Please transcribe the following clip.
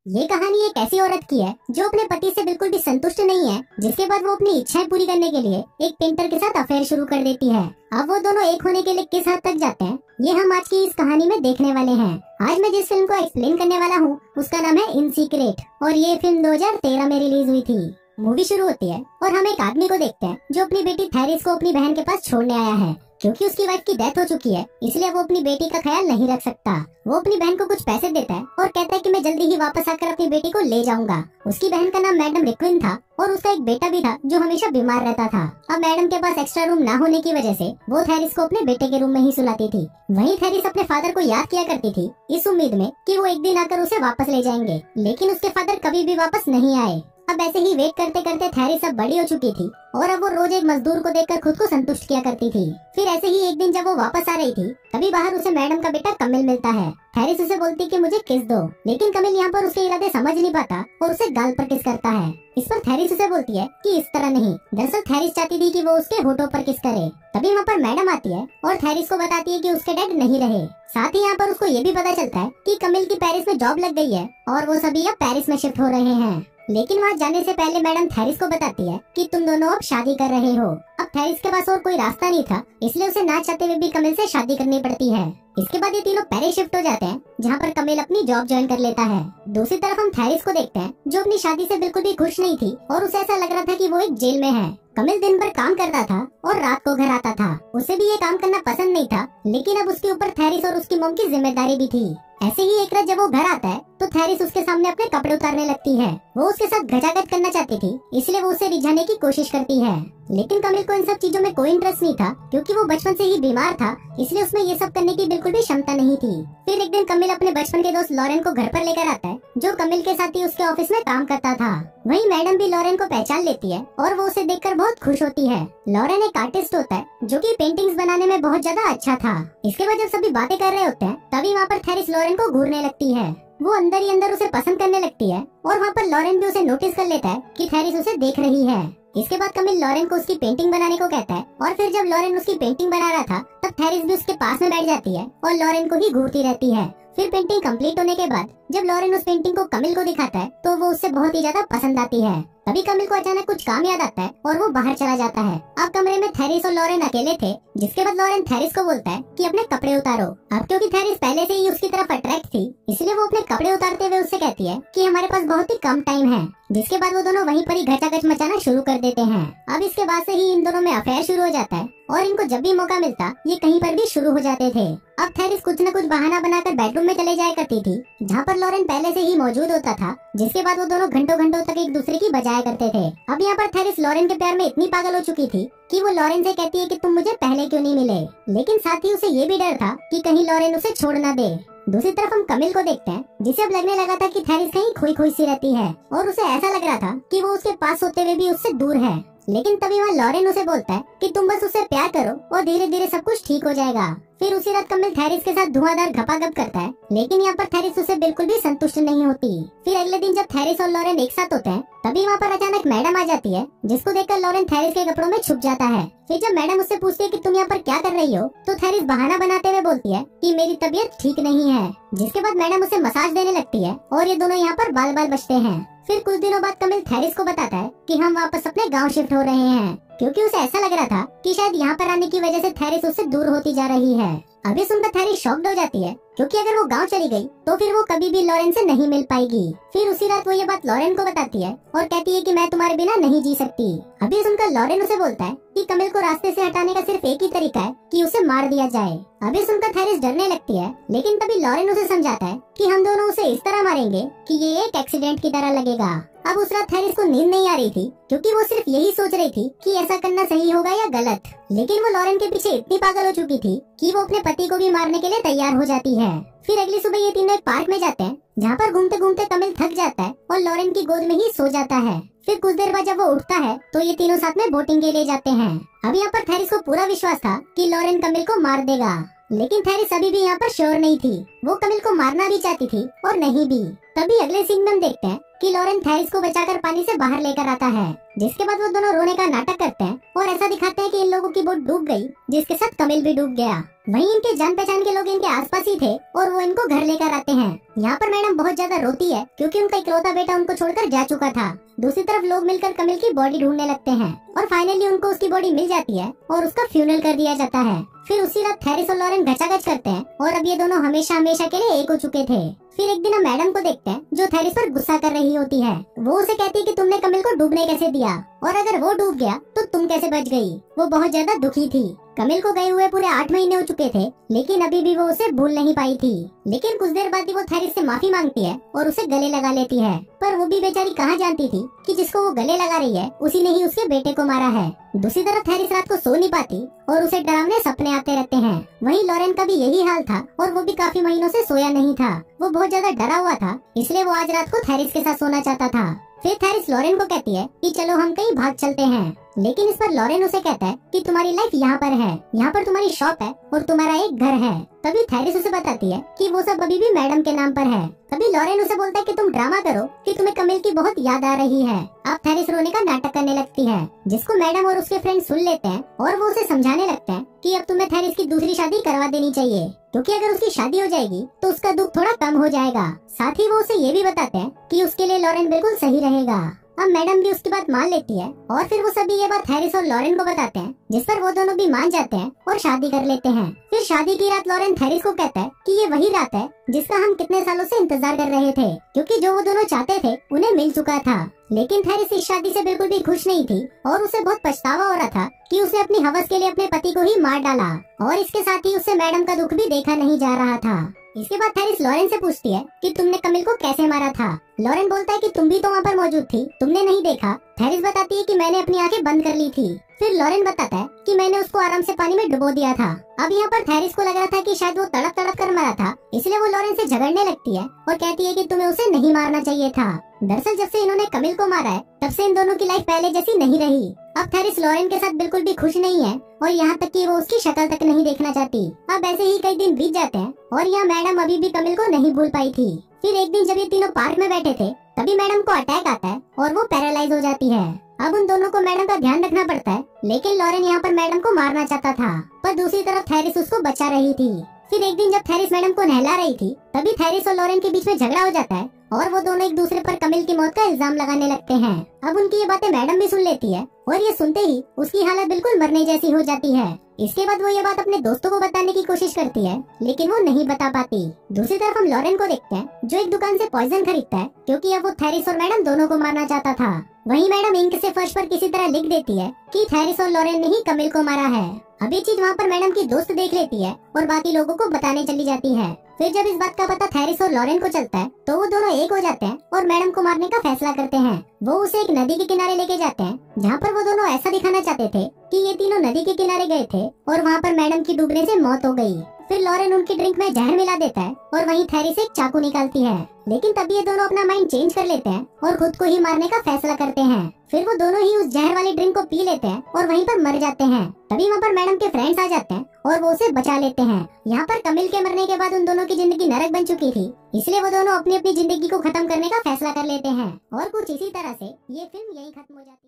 ये कहानी एक ऐसी औरत की है जो अपने पति से बिल्कुल भी संतुष्ट नहीं है, जिसके बाद वो अपनी इच्छाएं पूरी करने के लिए एक पेंटर के साथ अफेयर शुरू कर देती है। अब वो दोनों एक होने के लिए किस हद तक जाते हैं, ये हम आज की इस कहानी में देखने वाले हैं। आज मैं जिस फिल्म को एक्सप्लेन करने वाला हूँ उसका नाम है इन सीक्रेट और ये फिल्म 2013 में रिलीज हुई थी। मूवी शुरू होती है और हम एक आदमी को देखते हैं जो अपनी बेटी थेरिस को अपनी बहन के पास छोड़ने आया है। क्योंकि उसकी वाइफ की डेथ हो चुकी है, इसलिए वो अपनी बेटी का ख्याल नहीं रख सकता। वो अपनी बहन को कुछ पैसे देता है और कहता है कि मैं जल्दी ही वापस आकर अपनी बेटी को ले जाऊंगा। उसकी बहन का नाम मैडम रिक्विन था और उसका एक बेटा भी था जो हमेशा बीमार रहता था। अब मैडम के पास एक्स्ट्रा रूम ना होने की वजह से वो थेरिस को अपने बेटे के रूम में ही सुलाती थी। वहीं थेरिस अपने फादर को याद किया करती थी इस उम्मीद में कि वो एक दिन आकर उसे वापस ले जाएंगे, लेकिन उसके फादर कभी भी वापस नहीं आए। अब ऐसे ही वेट करते करते थेरिस अब बड़ी हो चुकी थी और अब वो रोज एक मजदूर को देखकर खुद को संतुष्ट किया करती थी। फिर ऐसे ही एक दिन जब वो वापस आ रही थी तभी बाहर उसे मैडम का बेटा कमिल मिलता है। थेरिस उसे बोलती कि मुझे किस दो, लेकिन कमिल यहाँ पर उसके इरादे समझ नहीं पाता और उसे गाल पर किस करता है। इस पर थेरिस उसे बोलती है कि इस तरह नहीं, दरअसल थेरिस चाहती थी कि वो उसके होठों पर किस करे। तभी वहाँ पर मैडम आती है और थेरिस को बताती है कि उसके डैड नहीं रहे। साथ ही यहाँ पर उसको ये भी पता चलता है कि कमिल की पेरिस में जॉब लग गई है और वो सभी अब पेरिस में शिफ्ट हो रहे हैं। लेकिन वहाँ जाने से पहले मैडम थेरिस को बताती है कि तुम दोनों अब शादी कर रहे हो। अब थेरिस के पास और कोई रास्ता नहीं था, इसलिए उसे ना चाहते हुए भी कमिल से शादी करनी पड़ती है। इसके बाद ये तीनों पेरिस शिफ्ट हो जाते हैं, जहाँ पर कमिल अपनी जॉब ज्वाइन कर लेता है। दूसरी तरफ हम थेरिस को देखते हैं जो अपनी शादी से बिल्कुल भी खुश नहीं थी और उसे ऐसा लग रहा था कि वो एक जेल में है। कमिल दिन भर काम करता था और रात को घर आता था। उसे भी ये काम करना पसंद नहीं था, लेकिन अब उसके ऊपर थेरिस और उसकी मॉम की जिम्मेदारी भी थी। ऐसे ही एक रात जब वो घर आता है तो थेरिस उसके सामने अपने कपड़े उतारने लगती है। वो उसके साथ घचाघच करना चाहती थी, इसलिए वो उसे रिझाने की कोशिश करती है। लेकिन कमिल को इन सब चीजों में कोई इंटरेस्ट नहीं था, क्योंकि वो बचपन से ही बीमार था, इसलिए उसमें ये सब करने की बिल्कुल भी क्षमता नहीं थी। फिर एक दिन कमिल अपने बचपन के दोस्त लॉरेन को घर पर लेकर आता है, जो कमिल के साथ ही उसके ऑफिस में काम करता था। वहीं मैडम भी लॉरेन को पहचान लेती है और वो उसे देखकर बहुत खुश होती है। लॉरेन एक आर्टिस्ट होता है जो कि पेंटिंग्स बनाने में बहुत ज्यादा अच्छा था। इसके बाद जब सभी बातें कर रहे होते हैं तभी वहाँ पर थेरिस लॉरेन को घूरने लगती है। वो अंदर ही अंदर उसे पसंद करने लगती है और वहाँ पर लॉरेन भी उसे नोटिस कर लेता है कि थेरिस उसे देख रही है। इसके बाद कमिल लॉरेन को उसकी पेंटिंग बनाने को कहता है और फिर जब लॉरेन उसकी पेंटिंग बना रहा था तब थेरिस भी उसके पास में बैठ जाती है और लॉरेन को ही घूरती रहती है। फिर पेंटिंग कंप्लीट होने के बाद जब लॉरेन उस पेंटिंग को कमिल को दिखाता है तो वो उससे बहुत ही ज्यादा पसंद आती है। तभी कमिल को अचानक कुछ काम याद आता है और वो बाहर चला जाता है। अब कमरे में थेरिस और लॉरेन अकेले थे, जिसके बाद लॉरेन थेरिस को बोलता है कि अपने कपड़े उतारो। अब क्योंकि थेरिस पहले से ही उसकी तरफ अट्रैक्ट थी, इसलिए वो अपने कपड़े उतारते हुए उससे कहती है कि हमारे पास बहुत ही कम टाइम है। जिसके बाद वो दोनों वहीं पर ही घचाघच मचाना शुरू कर देते हैं। अब इसके बाद से ही इन दोनों में अफेयर शुरू हो जाता है और इनको जब भी मौका मिलता ये कहीं पर भी शुरू हो जाते थे। अब थेरिस कुछ न कुछ बहाना बनाकर बेडरूम में चले जाया करती थी, जहाँ पर लॉरेन पहले से ही मौजूद होता था। जिसके बाद वो दोनों घंटों घंटों तक एक दूसरे की बजाया करते थे। अब यहाँ पर थेरिस लॉरेन के प्यार में इतनी पागल हो चुकी थी कि वो लॉरेन से कहती है कि तुम मुझे पहले क्यों नहीं मिले, लेकिन साथ ही उसे ये भी डर था कि कहीं लॉरेन उसे छोड़ ना दे। दूसरी तरफ हम कमिल को देखते हैं, जिसे अब लगने लगा था कि थेरिस कहीं खोई खोई सी रहती है और उसे ऐसा लग रहा था कि वो उसके पास होते हुए भी उससे दूर है। लेकिन तभी वहाँ लॉरेन उसे बोलता है कि तुम बस उससे प्यार करो और धीरे धीरे सब कुछ ठीक हो जाएगा। फिर उसी रात कमिल थेरिस के साथ धुआंधार घपाघप करता है, लेकिन यहाँ पर थेरिस उसे बिल्कुल भी संतुष्ट नहीं होती। फिर अगले दिन जब थेरिस और लॉरेन एक साथ होते हैं तभी वहाँ पर अचानक मैडम आ जाती है, जिसको देखकर लॉरेन थेरिस के कपड़ों में छुप जाता है। फिर जब मैडम उससे पूछती है कि तुम यहाँ पर क्या कर रही हो, तो थेरिस बहाना बनाते हुए बोलती है कि मेरी तबीयत ठीक नहीं है। जिसके बाद मैडम उसे मसाज देने लगती है और ये दोनों यहाँ पर बाल बाल बचते हैं। फिर कुछ दिनों बाद कमिल थेरिस को बताता है कि हम वापस अपने गांव शिफ्ट हो रहे हैं, क्योंकि उसे ऐसा लग रहा था कि शायद यहाँ पर आने की वजह से थेरिस उससे दूर होती जा रही है। अभी सुनकर थेरिस शॉक्ड हो जाती है, क्योंकि अगर वो गांव चली गई तो फिर वो कभी भी लॉरेन से नहीं मिल पाएगी। फिर उसी रात वो ये बात लॉरेन को बताती है और कहती है कि मैं तुम्हारे बिना नहीं जी सकती। अभी सुनकर लॉरेन उसे बोलता है कि कमिल को रास्ते से हटाने का सिर्फ एक ही तरीका है कि उसे मार दिया जाए। अभी सुनकर थेरिस डरने लगती है, लेकिन तभी लॉरेन उसे समझाता है कि हम दोनों उसे इस तरह मारेंगे कि ये एक एक्सीडेंट की तरह लगेगा। अब उस रात थेरिस को नींद नहीं आ रही थी, क्योंकि वो सिर्फ यही सोच रही थी कि ऐसा करना सही होगा या गलत। लेकिन वो लॉरेन के पीछे इतनी पागल हो चुकी थी कि वो अपने पति को भी मारने के लिए तैयार हो जाती है। फिर अगली सुबह ये तीनों एक पार्क में जाते हैं, जहाँ पर घूमते घूमते कमिल थक जाता है और लॉरेन की गोद में ही सो जाता है। फिर कुछ देर बाद जब वो उठता है तो ये तीनों साथ में बोटिंग के लिए जाते हैं। अब यहाँ पर थेरिस को पूरा विश्वास था कि लॉरेन कमिल को मार देगा, लेकिन थेरिस अभी भी यहाँ पर श्योर नहीं थी। वो कमिल को मारना भी चाहती थी और नहीं भी। तभी अगले सीन में हम देखते हैं कि लॉरेन थेरिस को बचाकर पानी से बाहर लेकर आता है। जिसके बाद वो दोनों रोने का नाटक करते हैं और ऐसा दिखाते हैं कि इन लोगों की बोट डूब गई, जिसके साथ कमिल भी डूब गया। वहीं इनके जान पहचान के लोग इनके आसपास ही थे और वो इनको घर लेकर आते हैं। यहाँ पर मैडम बहुत ज्यादा रोती है क्योंकि उनका इकलौता बेटा उनको छोड़कर जा चुका था। दूसरी तरफ लोग मिलकर कमिल की बॉडी ढूंढने लगते हैं और फाइनली उनको उसकी बॉडी मिल जाती है और उसका फ्यूनरल कर दिया जाता है। फिर उसी रात थेरिस और लॉरेन घचाघच करते हैं और अब ये दोनों हमेशा हमेशा के लिए एक हो चुके थे। फिर एक दिन हम मैडम को देखते हैं जो थेरिस पर गुस्सा कर रही होती है। वो उसे कहती है कि तुमने कमिल को डूबने कैसे दिया और अगर वो डूब गया तो तुम कैसे बच गई। वो बहुत ज्यादा दुखी थी। कमिल को गए हुए पूरे 8 महीने हो चुके थे लेकिन अभी भी वो उसे भूल नहीं पाई थी। लेकिन कुछ देर बाद ही वो थेरिस से माफी मांगती है और उसे गले लगा लेती है। पर वो भी बेचारी कहाँ जानती थी कि जिसको वो गले लगा रही है उसी ने ही उसके बेटे को मारा है। दूसरी तरफ थेरिस रात को सो नहीं पाती और उसे डरावने सपने आते रहते हैं। वहीं लॉरेन का भी यही हाल था और वो भी काफी महीनों से सोया नहीं था। वो बहुत ज्यादा डरा हुआ था, इसलिए वो आज रात को थेरिस के साथ सोना चाहता था। फिर थेरिस लॉरेन को कहती है कि चलो हम कहीं भाग चलते हैं, लेकिन इस पर लॉरेन उसे कहता है कि तुम्हारी लाइफ यहाँ पर है, यहाँ पर तुम्हारी शॉप है और तुम्हारा एक घर है। तभी थेरिस उसे बताती है कि वो सब अभी भी मैडम के नाम पर है। तभी लॉरेन उसे बोलता है कि तुम ड्रामा करो कि तुम्हें कमिल की बहुत याद आ रही है। अब थेरिस रोने का नाटक करने लगती है, जिसको मैडम और उसके फ्रेंड सुन लेते हैं और वो उसे समझाने लगते हैं कि अब तुम्हें थेरिस की दूसरी शादी करवा देनी चाहिए, क्योंकि अगर उसकी शादी हो जाएगी तो उसका दुख थोड़ा कम हो जाएगा। साथ ही वो उसे ये भी बताते हैं कि उसके लिए लॉरेन बिल्कुल सही रहेगा। अब मैडम भी उसकी बात मान लेती है और फिर वो सभी ये बात थेरिस और लॉरेन को बताते हैं, जिस पर वो दोनों भी मान जाते हैं और शादी कर लेते हैं। फिर शादी की रात लॉरेन थेरिस को कहता है कि ये वही रात है जिसका हम कितने सालों से इंतजार कर रहे थे, क्योंकि जो वो दोनों चाहते थे उन्हें मिल चुका था। लेकिन थेरिस इस शादी से बिल्कुल भी खुश नहीं थी और उसे बहुत पछतावा हो रहा था कि उसने अपनी हवस के लिए अपने पति को ही मार डाला और इसके साथ ही उससे मैडम का दुख भी देखा नहीं जा रहा था। इसके बाद थेरिस लॉरेन से पूछती है कि तुमने कमिल को कैसे मारा था। लॉरेन बोलता है कि तुम भी तो वहाँ पर मौजूद थी, तुमने नहीं देखा। थेरिस बताती है कि मैंने अपनी आंखें बंद कर ली थी। फिर लॉरेन बताता है कि मैंने उसको आराम से पानी में डुबो दिया था। अब यहाँ पर थेरिस को लग रहा था कि शायद वो तड़प तड़प कर मरा था, इसलिए वो लॉरेन से झगड़ने लगती है और कहती है कि तुम्हें उसे नहीं मारना चाहिए था। दरअसल जब से इन्होंने कमिल को मारा है तब से इन दोनों की लाइफ पहले जैसी नहीं रही। अब थेरिस लॉरेन के साथ बिल्कुल भी खुश नहीं है और यहाँ तक कि वो उसकी शक्ल तक नहीं देखना चाहती। अब ऐसे ही कई दिन बीत जाते हैं और यहाँ मैडम अभी भी कमिल को नहीं भूल पाई थी। फिर एक दिन जब ये तीनों पार्क में बैठे थे तभी मैडम को अटैक आता है और वो पैरालाइज हो जाती है। अब उन दोनों को मैडम का ध्यान रखना पड़ता है, लेकिन लॉरेन यहाँ पर मैडम को मारना चाहता था, पर दूसरी तरफ थेरिस उसको बचा रही थी। फिर एक दिन जब थेरिस मैडम को नहला रही थी तभी थेरिस और लॉरेन के बीच में झगड़ा हो जाता है और वो दोनों एक दूसरे पर कमिल की मौत का इल्जाम लगाने लगते हैं। अब उनकी ये बातें मैडम भी सुन लेती है और ये सुनते ही उसकी हालत बिल्कुल मरने जैसी हो जाती है। इसके बाद वो ये बात अपने दोस्तों को बताने की कोशिश करती है, लेकिन वो नहीं बता पाती। दूसरी तरफ हम लॉरेन को देखते हैं जो एक दुकान से पॉइजन खरीदता है, क्योंकि अब वो थेरिस और मैडम दोनों को मारना चाहता था। वहीं मैडम इंक से फर्श पर किसी तरह लिख देती है कि थेरिस और लॉरेन ने ही कमिल को मारा है। अब ये चीज वहाँ पर मैडम की दोस्त देख लेती है और बाकी लोगों को बताने चली जाती है। फिर जब इस बात का पता थेरिस और लॉरेन को चलता है तो वो दोनों एक हो जाते हैं और मैडम को मारने का फैसला करते हैं। वो उसे एक नदी के किनारे लेके जाते हैं, जहाँ पर वो दोनों ऐसा दिखाना चाहते थे कि ये तीनों नदी के किनारे गए थे और वहाँ पर मैडम की डूबने से मौत हो गई। फिर लॉरेन उनकी ड्रिंक में जहर मिला देता है और वहीं थेरिस एक चाकू निकालती है, लेकिन तभी ये दोनों अपना माइंड चेंज कर लेते हैं और खुद को ही मारने का फैसला करते हैं। फिर वो दोनों ही उस जहर वाली ड्रिंक को पी लेते हैं और वहीं पर मर जाते हैं। तभी वहाँ पर मैडम के फ्रेंड्स आ जाते हैं और वो उसे बचा लेते हैं। यहाँ पर कमिल के मरने के बाद उन दोनों की जिंदगी नरक बन चुकी थी, इसलिए वो दोनों अपनी अपनी जिंदगी को खत्म करने का फैसला कर लेते हैं और कुछ इसी तरह से ये फिल्म यहीं खत्म हो जाती है।